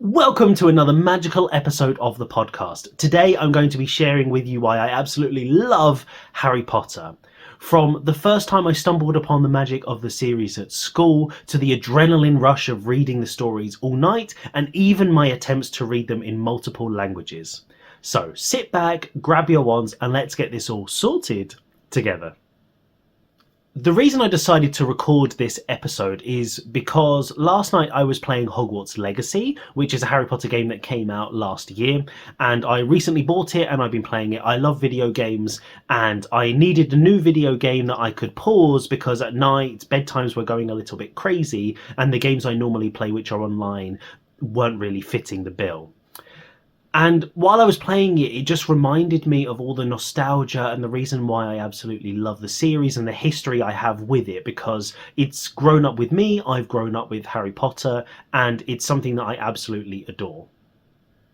Welcome to another magical episode of the podcast. Today I'm going to be sharing with you why I absolutely love Harry Potter. From the first time I stumbled upon the magic of the series at school, to the adrenaline rush of reading the stories all night, and even my attempts to read them in multiple languages. So sit back, grab your wands, and let's get this all sorted together. The reason I decided to record this episode is because last night I was playing Hogwarts Legacy, which is a Harry Potter game that came out last year, and I recently bought it and I've been playing it. I love video games and I needed a new video game that I could pause because at night bedtimes were going a little bit crazy and the games I normally play, which are online, weren't really fitting the bill. And while I was playing it, it just reminded me of all the nostalgia and the reason why I absolutely love the series and the history I have with it, because it's grown up with me, I've grown up with Harry Potter, and it's something that I absolutely adore.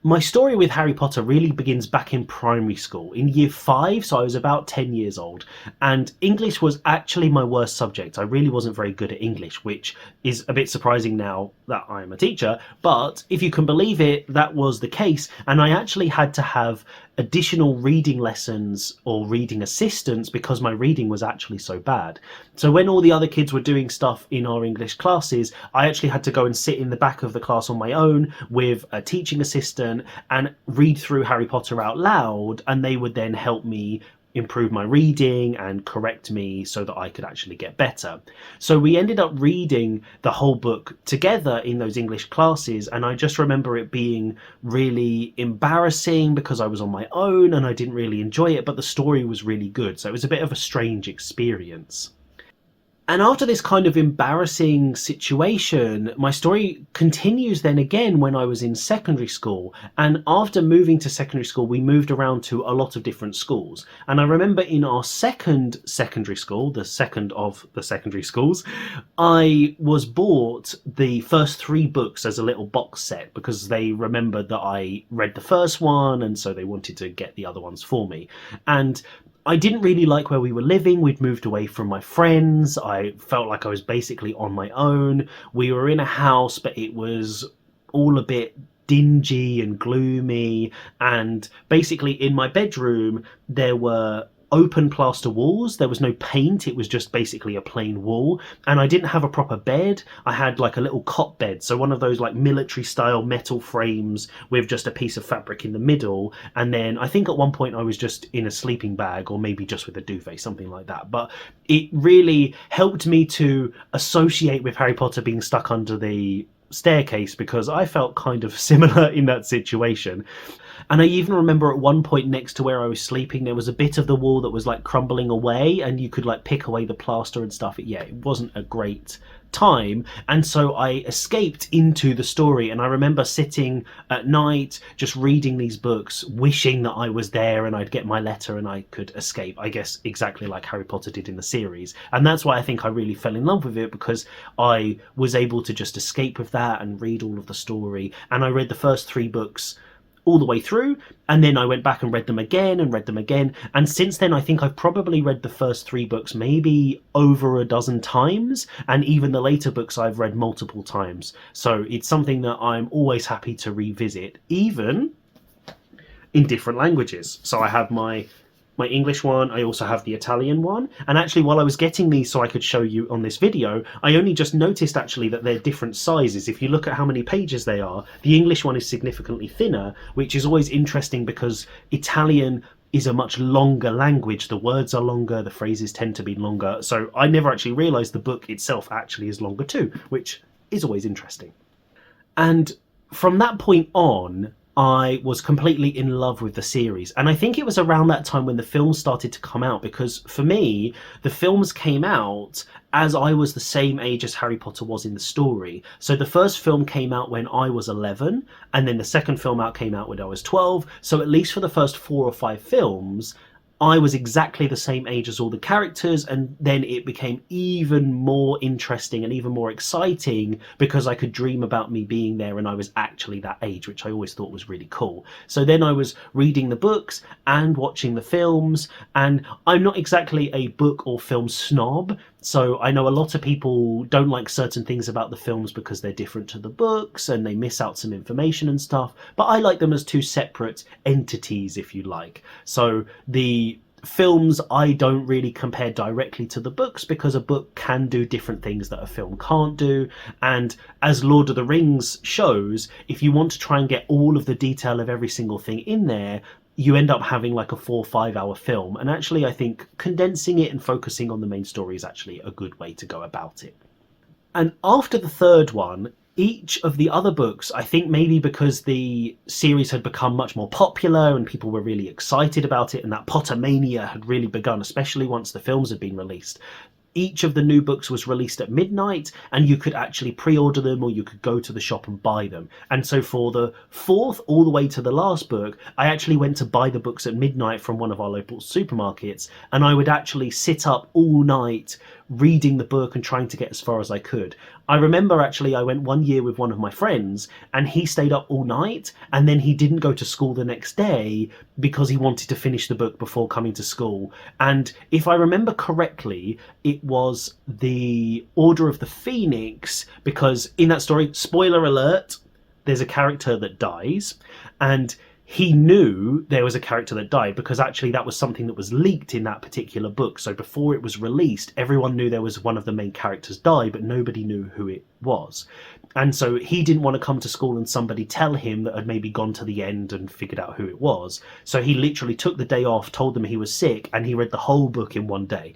My story with Harry Potter really begins back in primary school, in year 5, so I was about 10 years old, and English was actually my worst subject. I really wasn't very good at English, which is a bit surprising now that I'm a teacher, but if you can believe it, that was the case, and I actually had to have additional reading lessons or reading assistance because my reading was actually so bad. So when all the other kids were doing stuff in our English classes, I actually had to go and sit in the back of the class on my own with a teaching assistant and read through Harry Potter out loud, and they would then help me improve my reading and correct me so that I could actually get better. So we ended up reading the whole book together in those English classes, and I just remember it being really embarrassing because I was on my own and I didn't really enjoy it, but the story was really good, so it was a bit of a strange experience. And after this kind of embarrassing situation, my story continues then again when I was in secondary school. And after moving to secondary school, we moved around to a lot of different schools. And I remember in our second secondary school, the second of the secondary schools, I was bought the first 3 books as a little box set because they remembered that I read the first one, and so they wanted to get the other ones for me. And I didn't really like where we were living. We'd moved away from my friends. I felt like I was basically on my own. We were in a house, but it was all a bit dingy and gloomy. And basically in my bedroom, there were open plaster walls. There was no paint. It was just basically a plain wall. And I didn't have a proper bed. I had like a little cot bed. So one of those like military style metal frames with just a piece of fabric in the middle. And then I think at one point I was just in a sleeping bag, or maybe just with a duvet, something like that. But it really helped me to associate with Harry Potter being stuck under the staircase because I felt kind of similar in that situation. And I even remember at one point next to where I was sleeping, there was a bit of the wall that was like crumbling away and you could like pick away the plaster and stuff. Yeah, it wasn't a great time. And so I escaped into the story, and I remember sitting at night just reading these books, wishing that I was there and I'd get my letter and I could escape, I guess exactly like Harry Potter did in the series. And that's why I think I really fell in love with it, because I was able to just escape with that and read all of the story. And I read the first 3 books all the way through, and then I went back and read them again and read them again, and since then I think I've probably read the first 3 books maybe over a dozen times, and even the later books I've read multiple times. So it's something that I'm always happy to revisit, even in different languages. So I have my English one, I also have the Italian one, and actually while I was getting these so I could show you on this video, I only just noticed actually that they're different sizes. If you look at how many pages they are, the English one is significantly thinner, which is always interesting because Italian is a much longer language. The words are longer, the phrases tend to be longer, so I never actually realised the book itself actually is longer too, which is always interesting. And from that point on, I was completely in love with the series. And I think it was around that time when the films started to come out, because for me, the films came out as I was the same age as Harry Potter was in the story. So the first film came out when I was 11, and then the second film came out when I was 12. So at least for the first 4 or 5 films, I was exactly the same age as all the characters, and then it became even more interesting and even more exciting because I could dream about me being there and I was actually that age, which I always thought was really cool. So then I was reading the books and watching the films, and I'm not exactly a book or film snob, So I know a lot of people don't like certain things about the films because they're different to the books and they miss out some information and stuff, but I like them as two separate entities, if you like. So the films I don't really compare directly to the books because a book can do different things that a film can't do. And as Lord of the Rings shows, if you want to try and get all of the detail of every single thing in there, you end up having like a 4 or 5 hour film. And actually, I think condensing it and focusing on the main story is actually a good way to go about it. And after the third one, each of the other books, I think maybe because the series had become much more popular and people were really excited about it, and that Pottermania had really begun, especially once the films had been released. Each of the new books was released at midnight, and you could actually pre-order them or you could go to the shop and buy them. And so for the fourth all the way to the last book, I actually went to buy the books at midnight from one of our local supermarkets, and I would actually sit up all night reading the book and trying to get as far as I could. I remember actually I went one year with one of my friends and he stayed up all night, and then he didn't go to school the next day because he wanted to finish the book before coming to school. And if I remember correctly, it was the Order of the Phoenix, because in that story, spoiler alert, there's a character that dies, and he knew there was a character that died because actually that was something that was leaked in that particular book. So before it was released, everyone knew there was one of the main characters die, but nobody knew who it was. And so he didn't want to come to school and somebody tell him that had maybe gone to the end and figured out who it was. So he literally took the day off, told them he was sick, and he read the whole book in one day.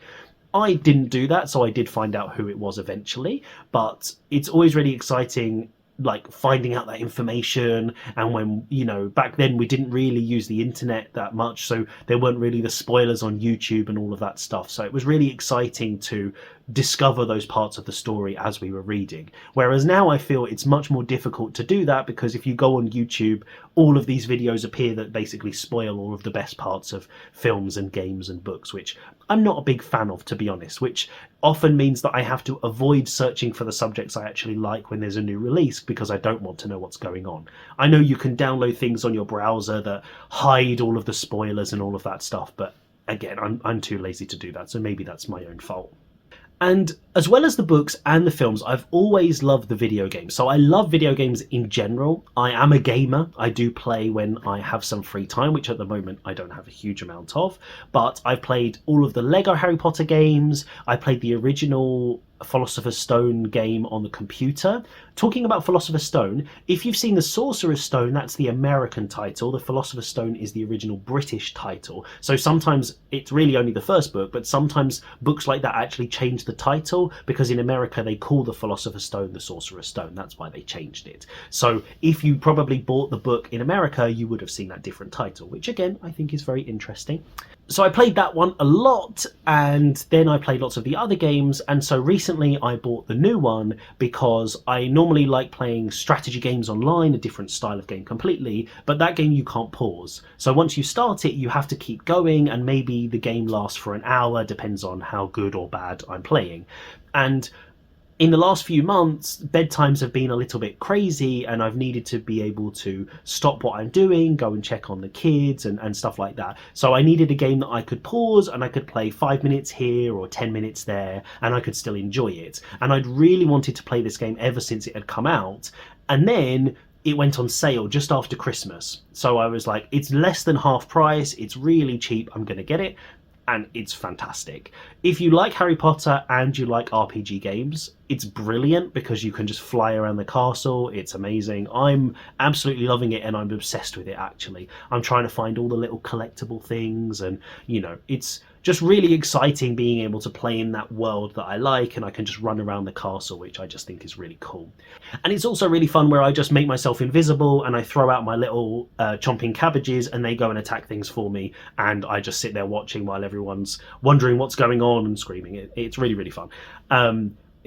I didn't do that, so I did find out who it was eventually, but it's always really exciting like finding out that information. And when, you know, back then we didn't really use the internet that much, so there weren't really the spoilers on YouTube and all of that stuff, so it was really exciting to discover those parts of the story as we were reading. Whereas now I feel it's much more difficult to do that, because if you go on YouTube, all of these videos appear that basically spoil all of the best parts of films and games and books, which I'm not a big fan of, to be honest, which often means that I have to avoid searching for the subjects I actually like when there's a new release, because I don't want to know what's going on. I know you can download things on your browser that hide all of the spoilers and all of that stuff, but again, I'm too lazy to do that, so maybe that's my own fault. And as well as the books and the films, I've always loved the video games. So I love video games in general. I am a gamer. I do play when I have some free time, which at the moment I don't have a huge amount of. But I've played all of the Lego Harry Potter games. I played the original Philosopher's Stone game on the computer. Talking about Philosopher's Stone, if you've seen the Sorcerer's Stone, that's the American title. The Philosopher's Stone is the original British title. So sometimes it's really only the first book, but sometimes books like that actually change the title, because in America they call the Philosopher's Stone the Sorcerer's Stone. That's why they changed it. So if you probably bought the book in America, you would have seen that different title, which again I think is very interesting. So I played that one a lot, and then I played lots of the other games, and so recently I bought the new one because I normally like playing strategy games online, a different style of game completely, but that game you can't pause. So once you start it, you have to keep going, and maybe the game lasts for an hour, depends on how good or bad I'm playing. And in the last few months, bedtimes have been a little bit crazy, and I've needed to be able to stop what I'm doing, go and check on the kids and stuff like that. So I needed a game that I could pause and I could play 5 minutes here or 10 minutes there, and I could still enjoy it. And I'd really wanted to play this game ever since it had come out. And then it went on sale just after Christmas. So I was like, it's less than half price, it's really cheap, I'm going to get it. And it's fantastic. If you like Harry Potter and you like RPG games, it's brilliant because you can just fly around the castle. It's amazing. I'm absolutely loving it, and I'm obsessed with it, actually. I'm trying to find all the little collectible things, and, you know, it's just really exciting being able to play in that world that I like, and I can just run around the castle, which I just think is really cool. And it's also really fun where I just make myself invisible and I throw out my little chomping cabbages, and they go and attack things for me, and I just sit there watching while everyone's wondering what's going on and screaming. It's really, really fun.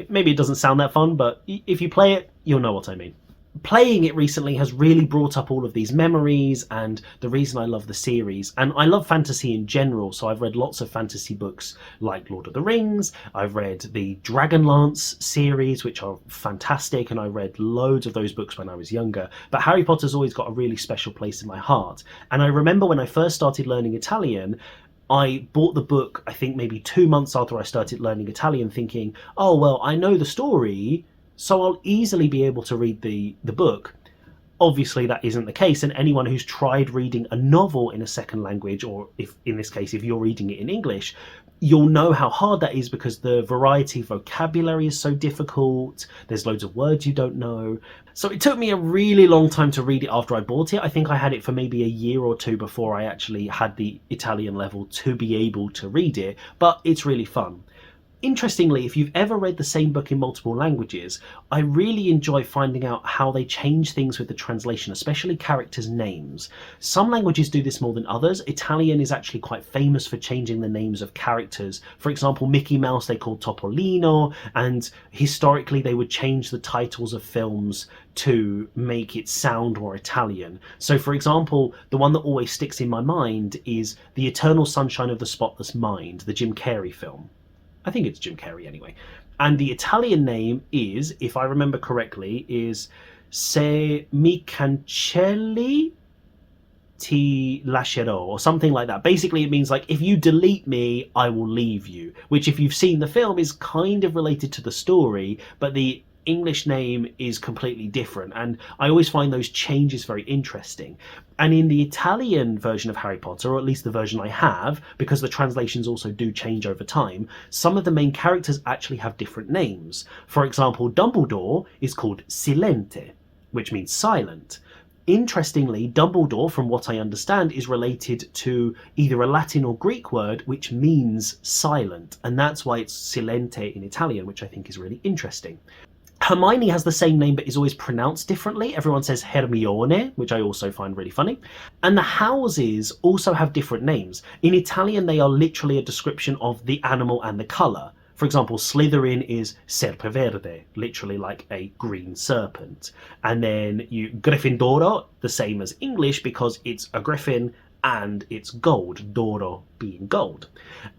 Maybe it doesn't sound that fun, but if you play it, you'll know what I mean. Playing it recently has really brought up all of these memories and the reason I love the series. And I love fantasy in general, so I've read lots of fantasy books like Lord of the Rings. I've read the Dragonlance series, which are fantastic, and I read loads of those books when I was younger. But Harry Potter's always got a really special place in my heart. And I remember when I first started learning Italian, I bought the book, I think maybe 2 months after I started learning Italian, thinking, oh, well, I know the story, so I'll easily be able to read the book. Obviously, that isn't the case, and anyone who's tried reading a novel in a second language, or if in this case, if you're reading it in English, you'll know how hard that is because the variety of vocabulary is so difficult. There's loads of words you don't know. So it took me a really long time to read it after I bought it. I think I had it for maybe a year or two before I actually had the Italian level to be able to read it, but it's really fun. Interestingly, if you've ever read the same book in multiple languages, I really enjoy finding out how they change things with the translation, especially characters' names. Some languages do this more than others. Italian is actually quite famous for changing the names of characters. For example, Mickey Mouse they called Topolino, and historically they would change the titles of films to make it sound more Italian. So for example, the one that always sticks in my mind is The Eternal Sunshine of the Spotless Mind, the Jim Carrey film. I think it's Jim Carrey anyway. And the Italian name is, if I remember correctly, is Se mi cancelli ti lascerò, or something like that. Basically, it means like, if you delete me, I will leave you. Which, if you've seen the film, is kind of related to the story, but the English name is completely different, and I always find those changes very interesting. And in the Italian version of Harry Potter, or at least the version I have, because the translations also do change over time, some of the main characters actually have different names. For example, Dumbledore is called Silente, which means silent. Interestingly, Dumbledore, from what I understand, is related to either a Latin or Greek word which means silent, and that's why it's Silente in Italian, which I think is really interesting. Hermione has the same name but is always pronounced differently. Everyone says Hermione, which I also find really funny. And the houses also have different names. In Italian, they are literally a description of the animal and the colour. For example, Slytherin is Serpeverde, literally like a green serpent. And then Gryffindor, the same as English because it's a griffin and it's gold, Doro being gold.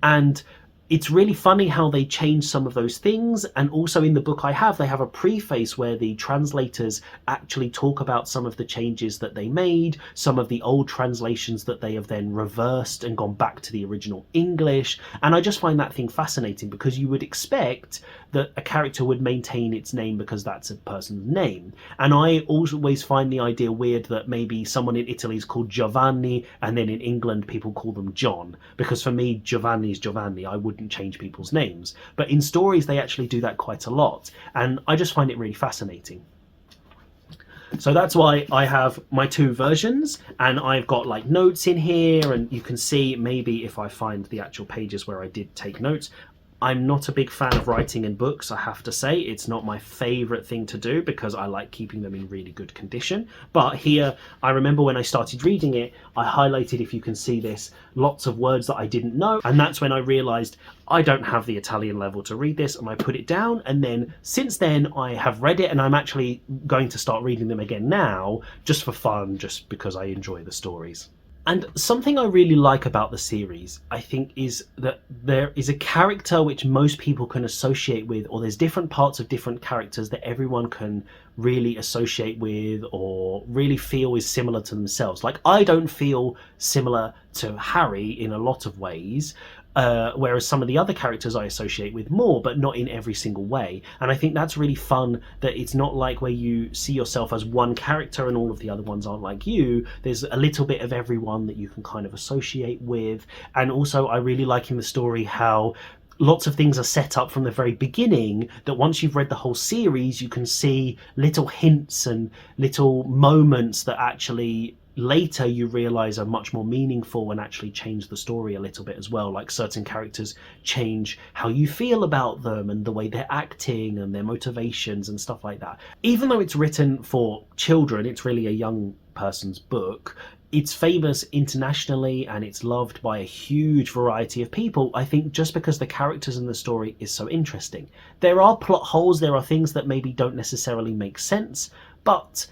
And it's really funny how they change some of those things, and also in the book I have, they have a preface where the translators actually talk about some of the changes that they made, some of the old translations that they have then reversed and gone back to the original English, and I just find that thing fascinating because you would expect that a character would maintain its name because that's a person's name. And I always find the idea weird that maybe someone in Italy is called Giovanni and then in England people call them John, because for me Giovanni is Giovanni. I wouldn't change people's names, but in stories they actually do that quite a lot, and I just find it really fascinating. So that's why I have my two versions, and I've got like notes in here, and you can see maybe if I find the actual pages where I did take notes. I'm not a big fan of writing in books, I have to say. It's not my favourite thing to do because I like keeping them in really good condition. But here, I remember when I started reading it, I highlighted, if you can see this, lots of words that I didn't know. And that's when I realised I don't have the Italian level to read this, and I put it down. And then since then, I have read it, and I'm actually going to start reading them again now, just for fun, just because I enjoy the stories. And something I really like about the series, I think, is that there is a character which most people can associate with, or there's different parts of different characters that everyone can really associate with or really feel is similar to themselves. Like, I don't feel similar to Harry in a lot of ways, whereas some of the other characters I associate with more, but not in every single way. And I think that's really fun, that it's not like where you see yourself as one character and all of the other ones aren't like you. There's a little bit of everyone that you can kind of associate with. And also I really like in the story how lots of things are set up from the very beginning, that once you've read the whole series you can see little hints and little moments that actually later you realise are much more meaningful and actually change the story a little bit as well. Like certain characters change how you feel about them and the way they're acting and their motivations and stuff like that. Even though it's written for children, it's really a young person's book, it's famous internationally and it's loved by a huge variety of people, I think, just because the characters in the story is so interesting. There are plot holes, there are things that maybe don't necessarily make sense, but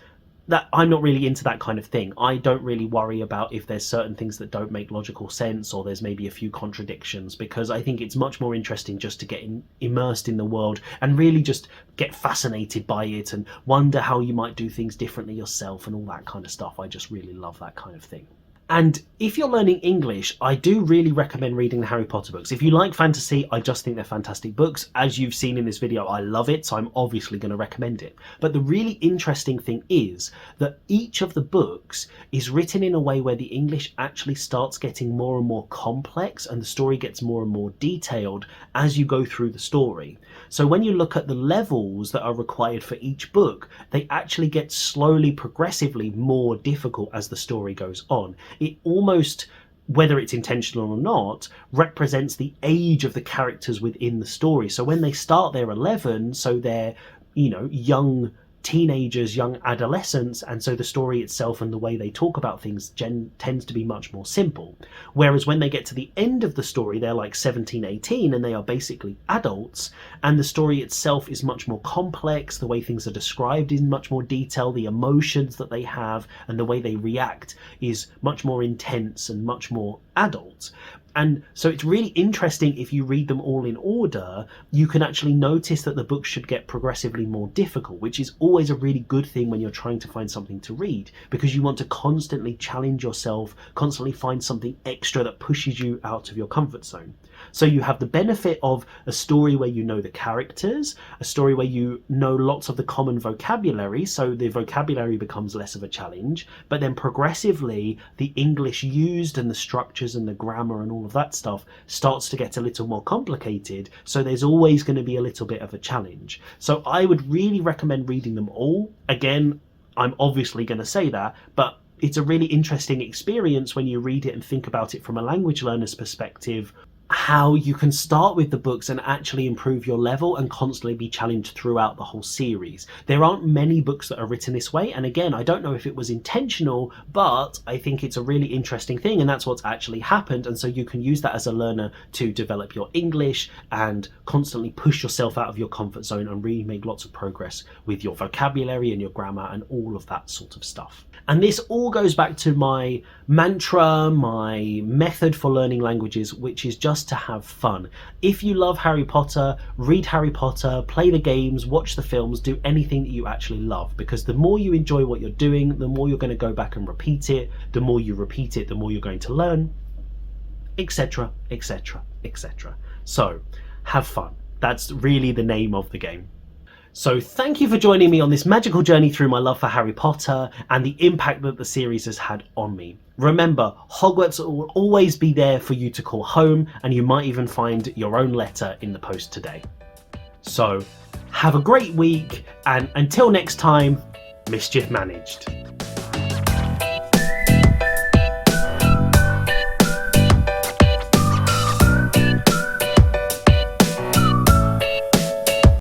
that I'm not really into that kind of thing. I don't really worry about if there's certain things that don't make logical sense or there's maybe a few contradictions, because I think it's much more interesting just to get immersed in the world and really just get fascinated by it and wonder how you might do things differently yourself and all that kind of stuff. I just really love that kind of thing. And if you're learning English, I do really recommend reading the Harry Potter books. If you like fantasy, I just think they're fantastic books. As you've seen in this video, I love it, so I'm obviously going to recommend it. But the really interesting thing is that each of the books is written in a way where the English actually starts getting more and more complex and the story gets more and more detailed as you go through the story. So when you look at the levels that are required for each book, they actually get slowly, progressively more difficult as the story goes on. It almost, whether it's intentional or not, represents the age of the characters within the story. So when they start, they're 11, so they're, young teenagers, young adolescents, and so the story itself and the way they talk about things tends to be much more simple. Whereas when they get to the end of the story, they're like 17, 18, and they are basically adults, and the story itself is much more complex, the way things are described in much more detail, the emotions that they have and the way they react is much more intense and much more adult. And so it's really interesting, if you read them all in order, you can actually notice that the books should get progressively more difficult, which is always a really good thing when you're trying to find something to read, because you want to constantly challenge yourself, constantly find something extra that pushes you out of your comfort zone. So you have the benefit of a story where you know the characters, a story where you know lots of the common vocabulary, so the vocabulary becomes less of a challenge, but then progressively the English used and the structures and the grammar and all of that stuff starts to get a little more complicated, so there's always going to be a little bit of a challenge. So I would really recommend reading them all. Again, I'm obviously going to say that, but it's a really interesting experience when you read it and think about it from a language learner's perspective, how you can start with the books and actually improve your level and constantly be challenged throughout the whole series. There aren't many books that are written this way, and again, I don't know if it was intentional, but I think it's a really interesting thing, and that's what's actually happened. And so you can use that as a learner to develop your English and constantly push yourself out of your comfort zone and really make lots of progress with your vocabulary and your grammar and all of that sort of stuff. And this all goes back to my mantra, my method for learning languages, which is just to have fun. If you love Harry Potter, read Harry Potter, play the games, watch the films, do anything that you actually love, because the more you enjoy what you're doing, the more you're going to go back and repeat it. The more you repeat it, the more you're going to learn, etc, etc, etc. So have fun. That's really the name of the game. So thank you for joining me on this magical journey through my love for Harry Potter and the impact that the series has had on me. Remember, Hogwarts will always be there for you to call home, and you might even find your own letter in the post today. So have a great week, and until next time, mischief managed.